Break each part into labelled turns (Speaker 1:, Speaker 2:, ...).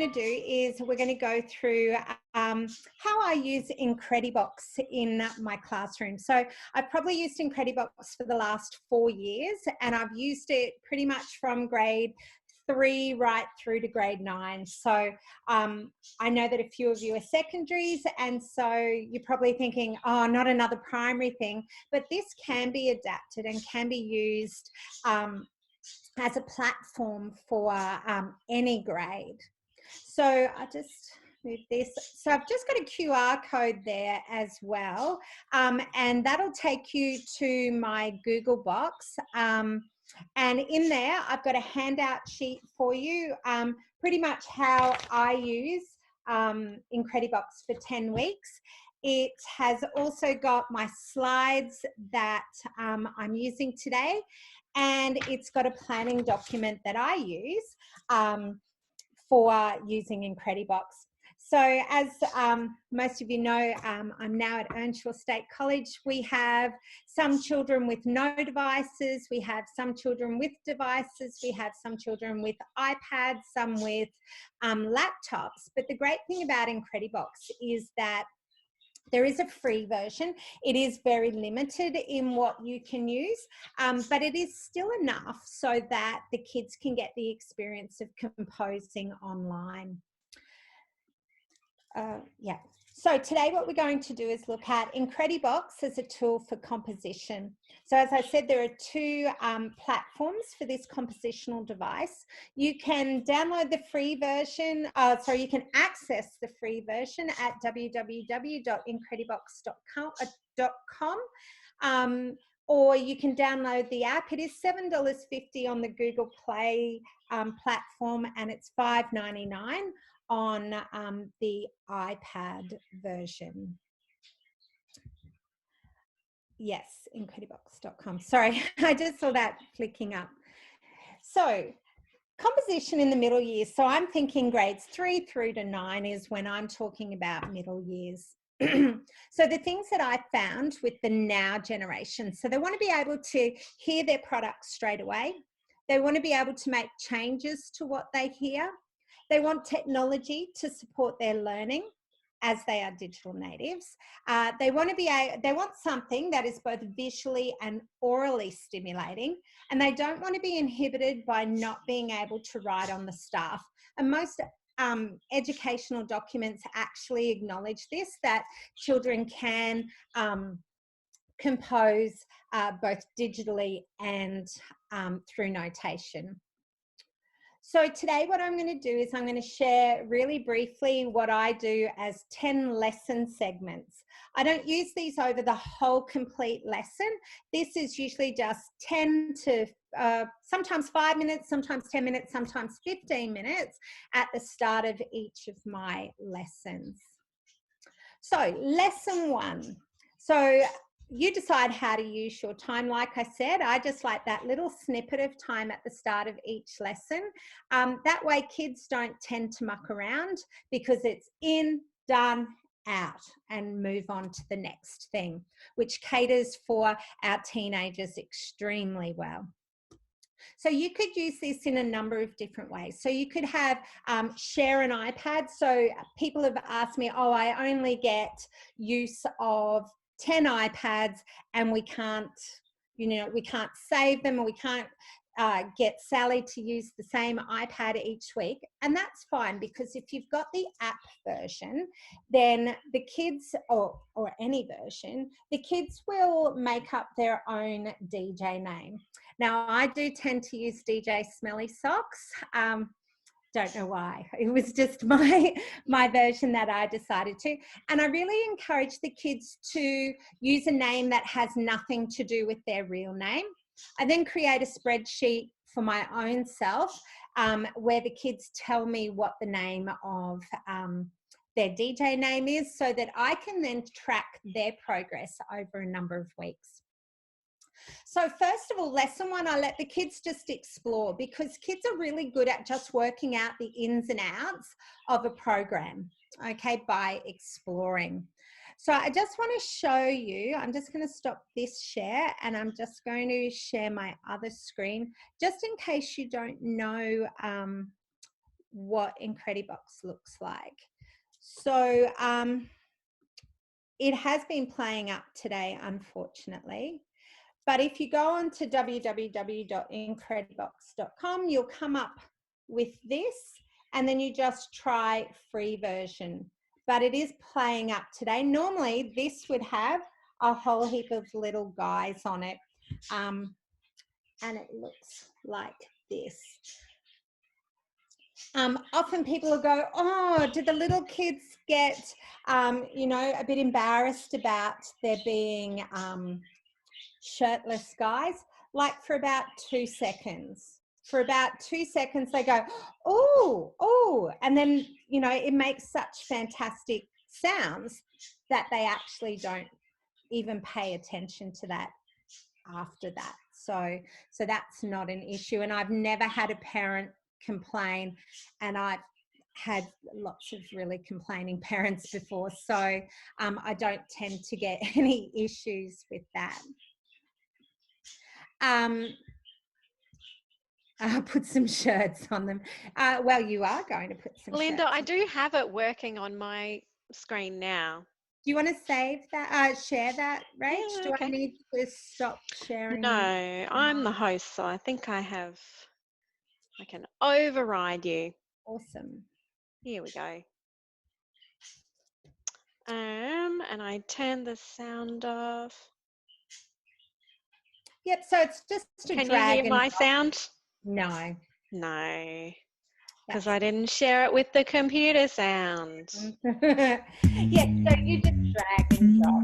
Speaker 1: going to do is we're going to go through how I use Incredibox in my classroom. So I've probably used Incredibox for the last 4 years, and I've used it pretty much from grade 3 right through to grade 9. So I know that a few of you are secondaries, and so you're probably thinking, oh, not another primary thing, but this can be adapted and can be used as a platform for any grade. So I just move this. So I've just got a QR code there as well, and that'll take you to my Google Box. And in there, I've got a handout sheet for you, pretty much how I use Incredibox for 10 weeks. It has also got my slides that I'm using today, and it's got a planning document that I use for using Incredibox. So as most of you know, I'm now at Earnshaw State College. We have some children with no devices, we have some children with devices, we have some children with iPads, some with laptops. But the great thing about Incredibox is that there is a free version. It is very limited in what you can use, but it is still enough so that the kids can get the experience of composing online. Yeah. So today what we're going to do is look at Incredibox as a tool for composition. So as I said, there are two platforms for this compositional device. You can download the free version, you can access the free version at www.incredibox.com. Or you can download the app. It is $7.50 on the Google Play platform, and it's $5.99 on the iPad version. Yes, Incredibox.com. Sorry, I just saw that flicking up. So composition in the middle years. So I'm thinking grades 3 through to 9 is when I'm talking about middle years. So the things that I found with the now generation, so they want to be able to hear their products straight away. They want to be able to make changes to what they hear. They want technology to support their learning as they are digital natives. They want something that is both visually and orally stimulating, and they don't want to be inhibited by not being able to write on the staff. And most educational documents actually acknowledge this, that children can compose both digitally and through notation. So today what I'm going to do is I'm going to share really briefly what I do as 10 lesson segments. I don't use these over the whole complete lesson. This is usually just 10 to sometimes 5 minutes, sometimes 10 minutes, sometimes 15 minutes at the start of each of my lessons. So lesson 1. So you decide how to use your time. Like I said, I just like that little snippet of time at the start of each lesson. That way kids don't tend to muck around, because it's in, done, out, and move on to the next thing, which caters for our teenagers extremely well. So you could use this in a number of different ways. So you could have share an iPad. So people have asked me, oh, I only get use of 10 iPads and we can't save them, or we can't get Sally to use the same iPad each week. And that's fine, because if you've got the app version, then the kids, or any version, the kids will make up their own DJ name. Now, I do tend to use DJ Smelly Socks. Don't know why. It was just my version that I decided to. And I really encourage the kids to use a name that has nothing to do with their real name. I then create a spreadsheet for my own self where the kids tell me what the name of their DJ name is, so that I can then track their progress over a number of weeks. So first of all, lesson 1, I let the kids just explore, because kids are really good at just working out the ins and outs of a program, okay, by exploring. So I just want to show you, I'm just going to stop this share, and I'm just going to share my other screen, just in case you don't know what Incredibox looks like. So it has been playing up today, unfortunately. But if you go on to www.incredibox.com, you'll come up with this, and then you just try free version. But it is playing up today. Normally, this would have a whole heap of little guys on it. And it looks like this. Often people will go, oh, do the little kids get, you know, a bit embarrassed about there being shirtless guys? Like for about 2 seconds. For about 2 seconds, they go, oh, oh, and then, you know, it makes such fantastic sounds that they actually don't even pay attention to that after that. So that's not an issue. And I've never had a parent complain, and I've had lots of really complaining parents before. So I don't tend to get any issues with that. I'll put some shirts on them. Well, you are going to put some
Speaker 2: Linda,
Speaker 1: shirts
Speaker 2: I
Speaker 1: on.
Speaker 2: do have it working on my screen now.
Speaker 1: Do you want to save that, share that, Rach?
Speaker 2: Yeah,
Speaker 1: Do
Speaker 2: okay.
Speaker 1: I need to stop sharing?
Speaker 2: No, I'm the host, so I think I can override you.
Speaker 1: Awesome.
Speaker 2: Here we go. And I turn the sound off.
Speaker 1: Yep, so it's just a
Speaker 2: Can
Speaker 1: drag.
Speaker 2: you hear my sound?
Speaker 1: No.
Speaker 2: No, because I didn't share it with the computer sound.
Speaker 1: Yeah, so you just drag and drop.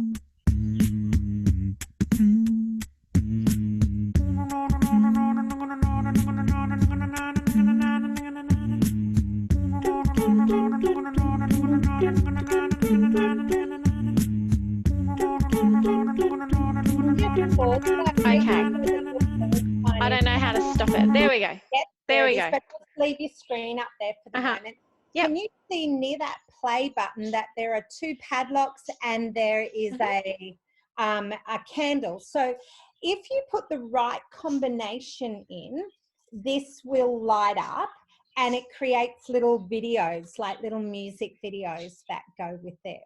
Speaker 2: Okay. I don't know how to stop it. There we go.
Speaker 1: Yep,
Speaker 2: there we go.
Speaker 1: But just leave your screen up there for the moment.
Speaker 2: Yep.
Speaker 1: Can you see near that play button that there are 2 padlocks and there is a candle? So if you put the right combination in, this will light up and it creates little videos, like little music videos that go with it.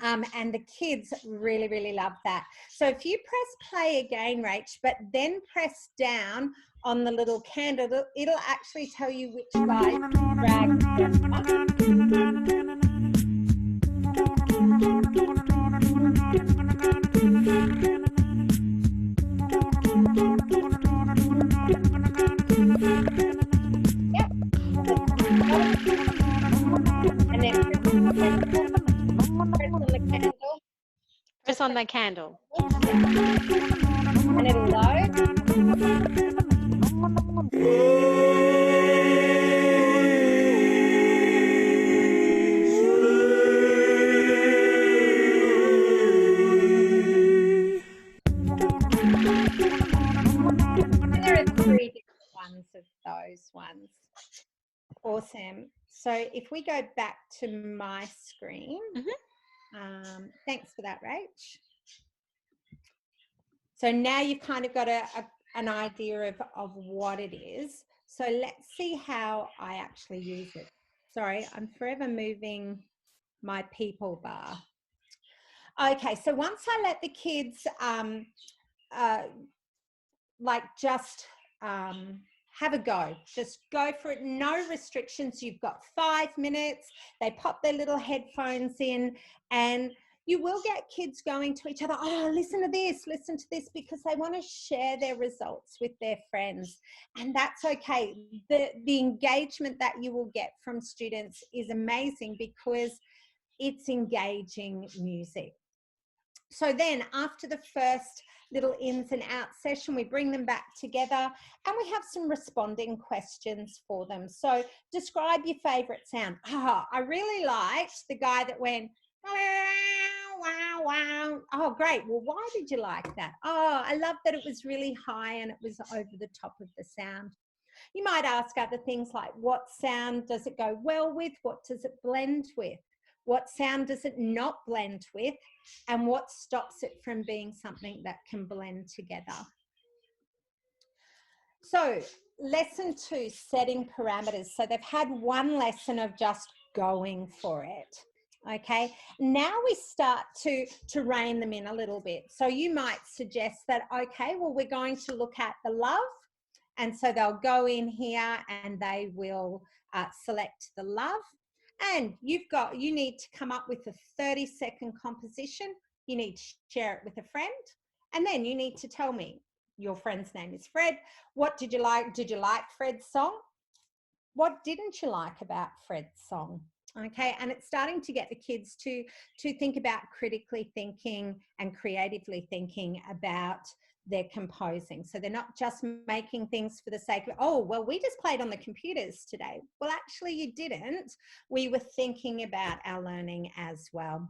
Speaker 1: And the kids really, really love that. So if you press play again, Rach, but then press down on the little candle, it'll actually tell you which guys drag. Yep. And then
Speaker 2: press on the candle.
Speaker 1: And it'll load. And there are 3 different ones of those ones. Awesome. So if we go back to my screen, thanks for that, Rach. So now you've kind of got an idea of what it is. So let's see how I actually use it. Sorry, I'm forever moving my people bar. Okay, so once I let the kids have a go. Just go for it. No restrictions. You've got 5 minutes. They pop their little headphones in, and you will get kids going to each other. Oh, listen to this, because they want to share their results with their friends. And that's okay. The engagement that you will get from students is amazing because it's engaging music. So then after the first little ins and outs session, we bring them back together and we have some responding questions for them. So describe your favourite sound. I really liked the guy that went, wow, wow. Oh, great. Well, why did you like that? Oh, I love that it was really high and it was over the top of the sound. You might ask other things like, what sound does it go well with? What does it blend with? What sound does it not blend with? And what stops it from being something that can blend together? So lesson 2, setting parameters. So they've had one lesson of just going for it. Okay, now we start to rein them in a little bit. So you might suggest that, okay, well, we're going to look at the love. And so they'll go in here and they will select the love. And you need to come up with a 30-second composition. You need to share it with a friend. And then you need to tell me, your friend's name is Fred. What did you like? Did you like Fred's song? What didn't you like about Fred's song? Okay, and it's starting to get the kids to think about critically thinking and creatively thinking about their composing. So they're not just making things for the sake of, oh, well, we just played on the computers today. Well, actually, you didn't. We were thinking about our learning as well.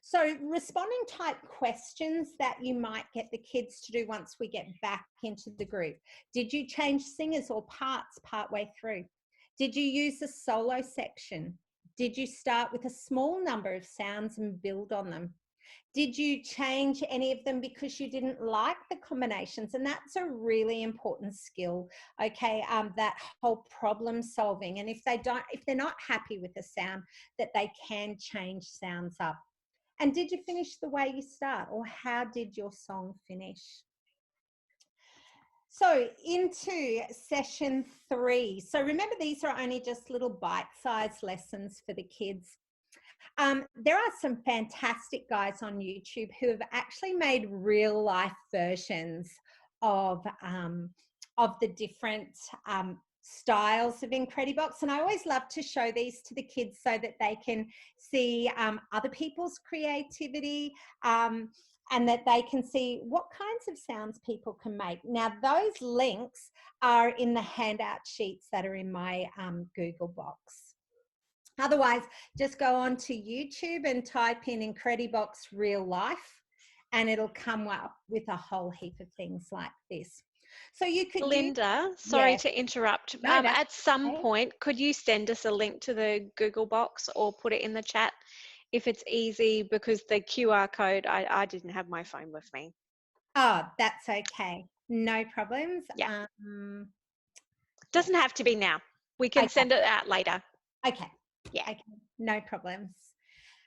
Speaker 1: So responding type questions that you might get the kids to do once we get back into the group. Did you change singers or parts partway through? Did you use a solo section? Did you start with a small number of sounds and build on them? Did you change any of them because you didn't like the combinations? And that's a really important skill, okay, that whole problem solving. And if they're not happy with the sound, that they can change sounds up. And did you finish the way you start, or how did your song finish? So into session 3. So remember, these are only just little bite-sized lessons for the kids. There are some fantastic guys on YouTube who have actually made real life versions of the different styles of Incredibox, and I always love to show these to the kids so that they can see other people's creativity, and that they can see what kinds of sounds people can make. Now, those links are in the handout sheets that are in my Google box. Otherwise, just go on to YouTube and type in Incredibox Real Life, and it'll come up with a whole heap of things like this. So you could
Speaker 2: Linda, sorry to interrupt.
Speaker 1: No,
Speaker 2: at some
Speaker 1: okay.
Speaker 2: point, could you send us a link to the Google box or put it in the chat if it's easy, because the QR code, I didn't have my phone with me.
Speaker 1: Oh, that's okay. No problems.
Speaker 2: Yeah. Doesn't have to be now. We can send it out later.
Speaker 1: Okay.
Speaker 2: Yeah.
Speaker 1: Okay. No problems.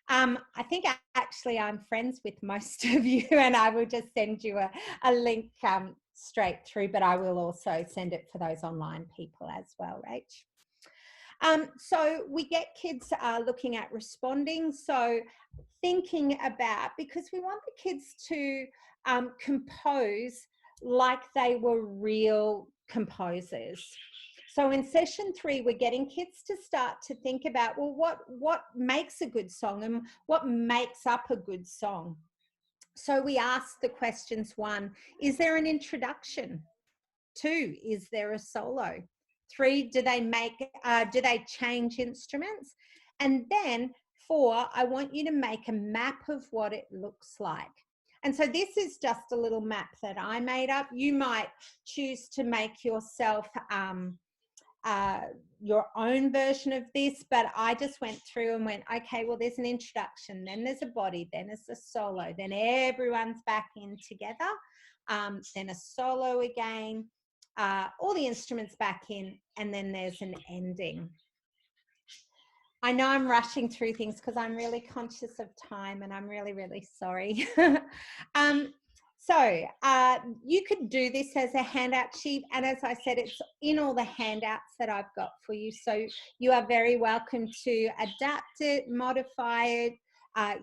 Speaker 1: I think actually I'm friends with most of you, and I will just send you a link straight through, but I will also send it for those online people as well, Rach. So we get kids looking at responding. So thinking about, because we want the kids to compose like they were real composers. So in session 3, we're getting kids to start to think about, well, what makes a good song and what makes up a good song? So we ask the questions: 1, is there an introduction? 2, is there a solo? 3, do they change instruments? And then 4, I want you to make a map of what it looks like. And so this is just a little map that I made up. You might choose to make yourself your own version of this, but I just went through and went, okay, well, there's an introduction, then there's a body, then there's a solo, then everyone's back in together, then a solo again, all the instruments back in, and then there's an ending. I know I'm rushing through things because I'm really conscious of time, and I'm really, really sorry. So you could do this as a handout sheet, and as I said, it's in all the handouts that I've got for you. So you are very welcome to adapt it, modify it,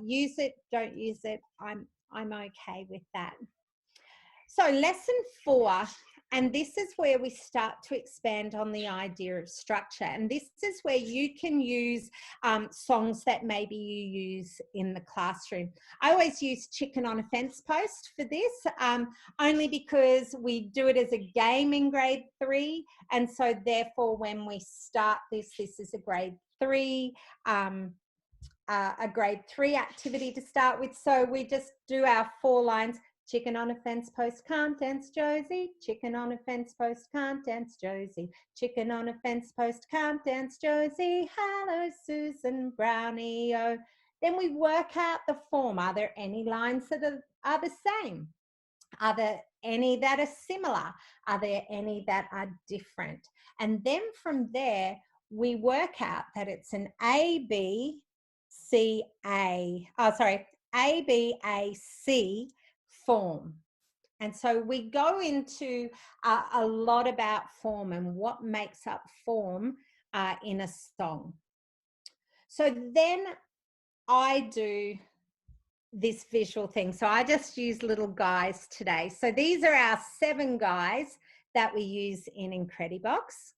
Speaker 1: use it, don't use it. I'm okay with that. So lesson 4, and this is where we start to expand on the idea of structure. And this is where you can use songs that maybe you use in the classroom. I always use Chicken on a Fence Post for this, only because we do it as a game in grade 3. And so therefore, when we start this is a grade 3, a grade 3 activity to start with. So we just do our 4 lines. Chicken on a fence post can't dance Josie. Chicken on a fence post can't dance Josie. Chicken on a fence post can't dance Josie. Hello, Susan Brownie-o. Then we work out the form. Are there any lines that are the same? Are there any that are similar? Are there any that are different? And then from there, we work out that it's an A, B, C, A, oh, sorry, A, B, A, C form. And so we go into a lot about form and what makes up form in a song. So then I do this visual thing. So I just use little guys today. So these are our 7 guys that we use in Incredibox.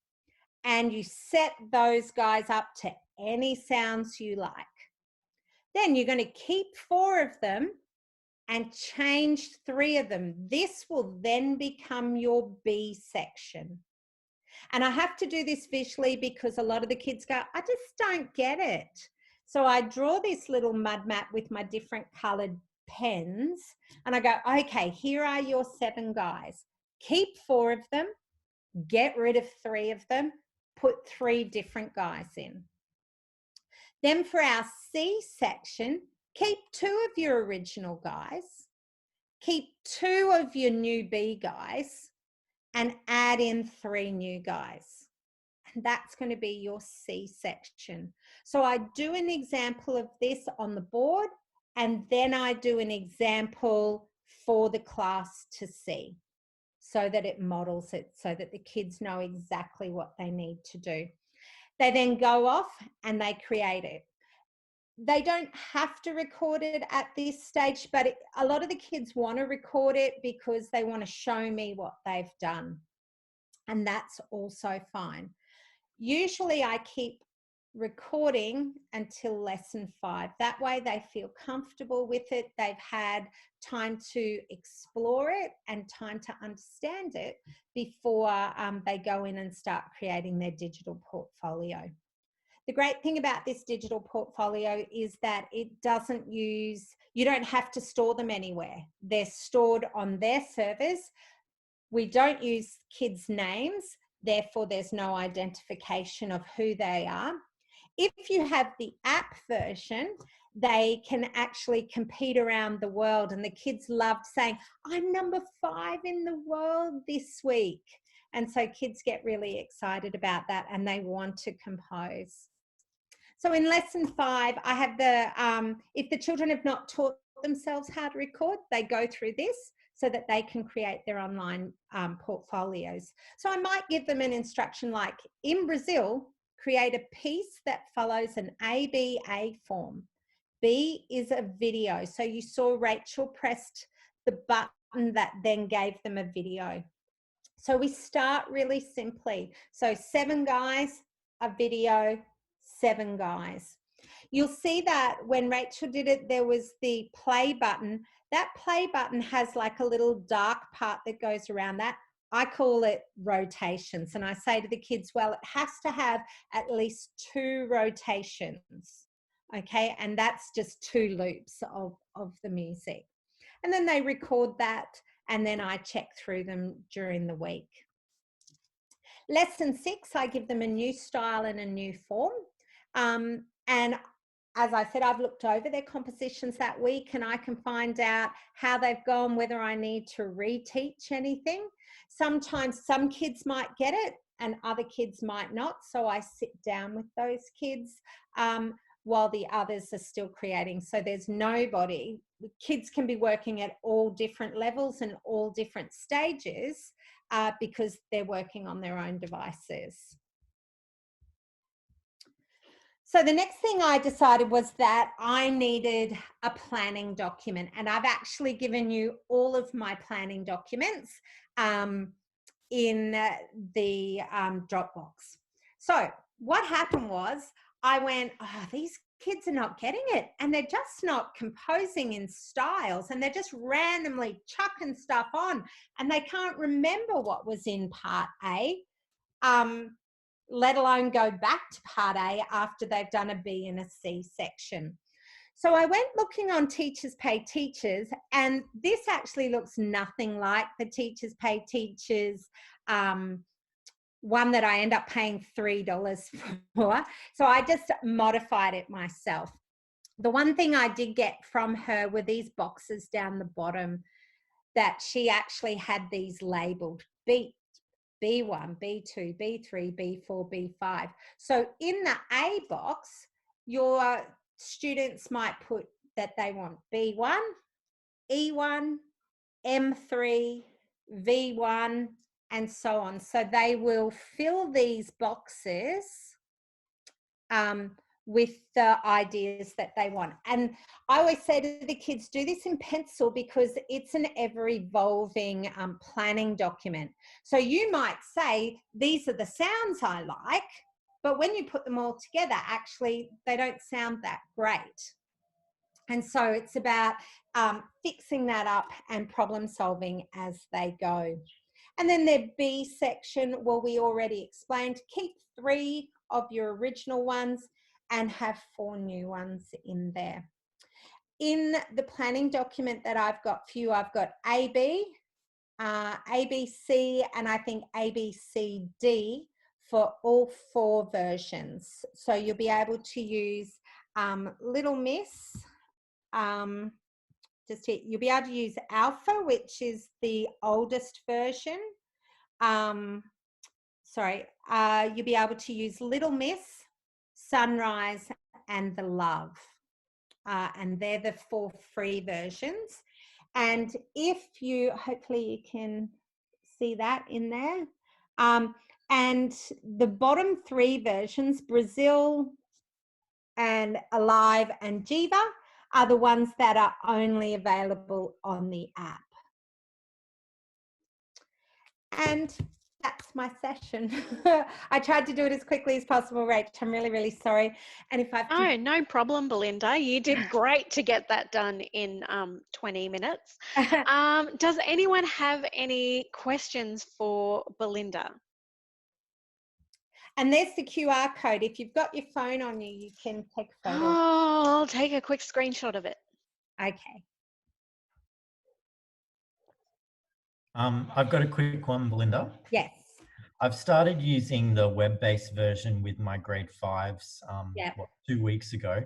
Speaker 1: And you set those guys up to any sounds you like. Then you're going to keep 4 of them and change 3 of them. This will then become your B section. And I have to do this visually because a lot of the kids go, I just don't get it. So I draw this little mud map with my different colored pens and I go, okay, here are your 7 guys. Keep 4 of them, get rid of 3 of them, put 3 different guys in. Then for our C section, keep 2 of your original guys, keep 2 of your new B guys, and add in 3 new guys. And that's going to be your C section. So I do an example of this on the board, and then I do an example for the class to see so that it models it, so that the kids know exactly what they need to do. They then go off and they create it. They don't have to record it at this stage, but a lot of the kids want to record it because they want to show me what they've done. And that's also fine. Usually I keep recording until lesson 5. That way they feel comfortable with it. They've had time to explore it and time to understand it before they go in and start creating their digital portfolio. The great thing about this digital portfolio is that it doesn't use, you don't have to store them anywhere. They're stored on their servers. We don't use kids' names, therefore there's no identification of who they are. If you have the app version, they can actually compete around the world, and the kids loved saying, I'm number 5 in the world this week. And so kids get really excited about that and they want to compose. So in lesson 5, I have the, if the children have not taught themselves how to record, they go through this so that they can create their online portfolios. So I might give them an instruction like, in Brazil, create a piece that follows an ABA form. B is a video. So you saw Rachel pressed the button that then gave them a video. So we start really simply. So 7 guys, a video, 7 guys. You'll see that when Rachel did it, there was the play button. That play button has like a little dark part that goes around that. I call it rotations. And I say to the kids, well, it has to have at least 2 rotations. Okay, and that's just 2 loops of the music. And then they record that, and then I check through them during the week. Lesson 6, I give them a new style and a new form. And as I said, I've looked over their compositions that week and I can find out how they've gone, whether I need to reteach anything. Sometimes some kids might get it and other kids might not. So I sit down with those kids while the others are still creating. So there's nobody. Kids can be working at all different levels and all different stages because they're working on their own devices. So the next thing I decided was that I needed a planning document, and I've actually given you all of my planning documents in the Dropbox. So what happened was I went, oh, these kids are not getting it, and they're just not composing in styles, and they're just randomly chucking stuff on, and they can't remember what was in part A. Let alone go back to part A after they've done a B and a C section. So I went looking on Teachers Pay Teachers, and this actually looks nothing like the Teachers Pay Teachers one that I end up paying $3 for. So I just modified it myself. The one thing I did get from her were these boxes down the bottom. that she actually had these labeled B, B1, B2, B3, B4, B5. So in the A box, your students might put that they want B1, E1, M3, V1, and so on. So they will fill these boxes with the ideas that they want. And I always say to the kids, do this in pencil because it's an ever-evolving planning document. So you might say, these are the sounds I like, but when you put them all together, actually, they don't sound that great. And so it's about fixing that up and problem solving as they go. And then their B section, well, we already explained, keep 3 of your original ones and have 4 new ones in there. In the planning document that I've got for you, I've got AB, ABC, and I think ABCD for all 4 versions. So you'll be able to use Little Miss, you'll be able to use Alpha, which is the oldest version. You'll be able to use Little Miss, Sunrise, and The Love. And they're the 4 free versions. And if you, hopefully you can see that in there. And the bottom 3 versions, Brazil and Alive and Jiva, are the ones that are only available on the app. And that's my session. I tried to do it as quickly as possible, Rach. I'm really, really sorry. And if I've...
Speaker 2: No problem, Belinda. You did great to get that done in 20 minutes. Does anyone have any questions for Belinda?
Speaker 1: And there's the QR code. If you've got your phone on you, you can take a photo.
Speaker 2: Oh, I'll take a quick screenshot of it.
Speaker 1: Okay.
Speaker 3: I've got a quick one, Belinda.
Speaker 1: Yes.
Speaker 3: I've started using the web-based version with my grade 5s 2 weeks ago,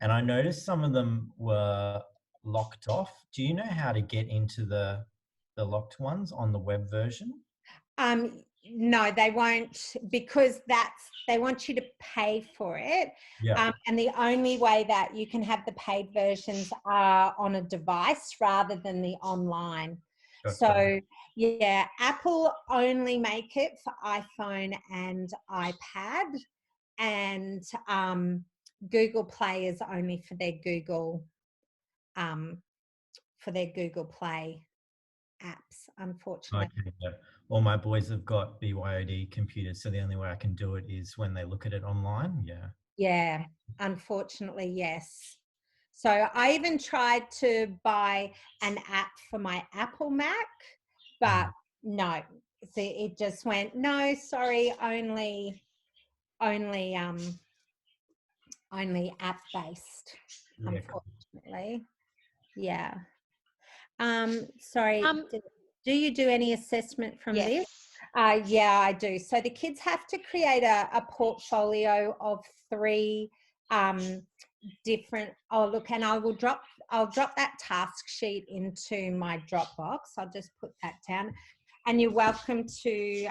Speaker 3: and I noticed some of them were locked off. Do you know how to get into the locked ones on the web version?
Speaker 1: No, they won't, because they want you to pay for it.
Speaker 3: Yeah.
Speaker 1: And the only way that you can have the paid versions are on a device rather than the online. Gotcha. So yeah, Apple only make it for iPhone and iPad, and Google Play is only for their Google Play apps, unfortunately.
Speaker 3: Okay, yeah. All my boys have got BYOD computers, so the only way I can do it is when they look at it online. Yeah.
Speaker 1: Yeah, unfortunately, yes. So I even tried to buy an app for my Apple Mac, but no. See, it just went, no, sorry, only app-based, unfortunately. Yeah. Sorry, do you do any assessment from this? Yeah, I do. So the kids have to create a portfolio of 3 different, and I'll drop that task sheet into my Dropbox. I'll just put that down, and you're welcome to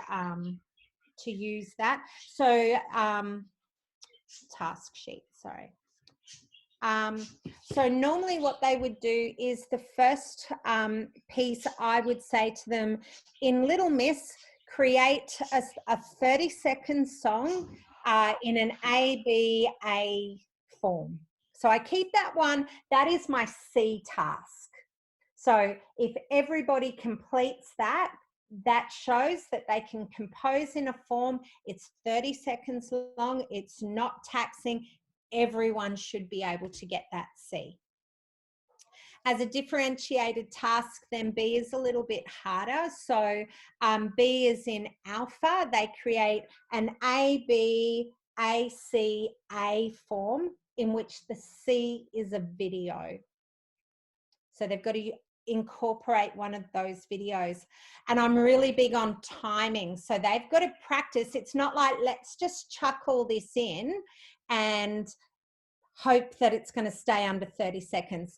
Speaker 1: use that. So task sheet, sorry. So normally what they would do is the first piece, I would say to them, in Little Miss, create a 30-second song in an ABA form. So I keep that one. That is my C task. So if everybody completes that, that shows that they can compose in a form. It's 30 seconds long. It's not taxing. Everyone should be able to get that C. As a differentiated task, then B is a little bit harder. So B is in Alpha. They create an A, B, A, C, A form in which the C is a video. So they've got to incorporate one of those videos. And I'm really big on timing. So they've got to practice. It's not like, let's just chuck all this in and hope that it's going to stay under 30 seconds.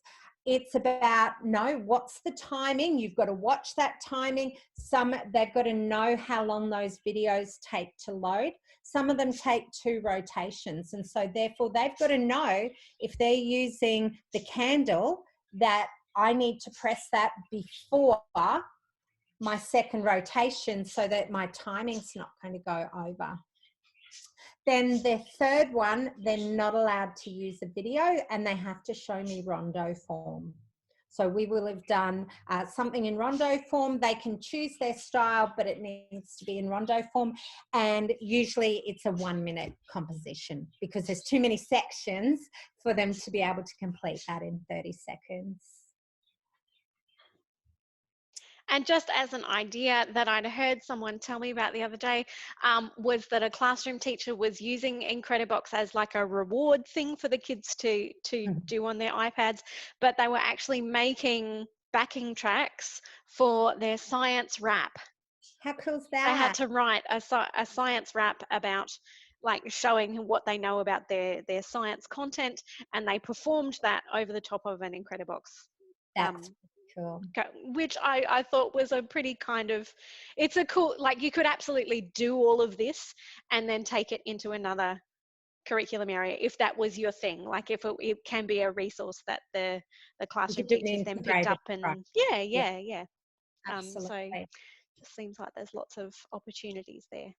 Speaker 1: it's about, no, what's the timing? You've got to watch that timing. They've got to know how long those videos take to load. Some of them take 2 rotations. And so therefore they've got to know, if they're using the candle, that I need to press that before my second rotation so that my timing's not going to go over. Then the third one, they're not allowed to use a video and they have to show me rondo form. So we will have done something in rondo form. They can choose their style, but it needs to be in rondo form. And usually it's a 1-minute composition because there's too many sections for them to be able to complete that in 30 seconds.
Speaker 2: And just as an idea that I'd heard someone tell me about the other day, was that a classroom teacher was using Incredibox as like a reward thing for the kids to do on their iPads, but they were actually making backing tracks for their science rap.
Speaker 1: How cool is that?
Speaker 2: They had to write a science rap about, like, showing what they know about their science content, and they performed that over the top of an Incredibox.
Speaker 1: That's cool.
Speaker 2: Which I thought was a pretty kind of, it's a cool, like, you could absolutely do all of this and then take it into another curriculum area if that was your thing. Like, if it can be a resource that the classroom teachers then picked up and yeah.
Speaker 1: Absolutely.
Speaker 2: So it just seems like there's lots of opportunities there.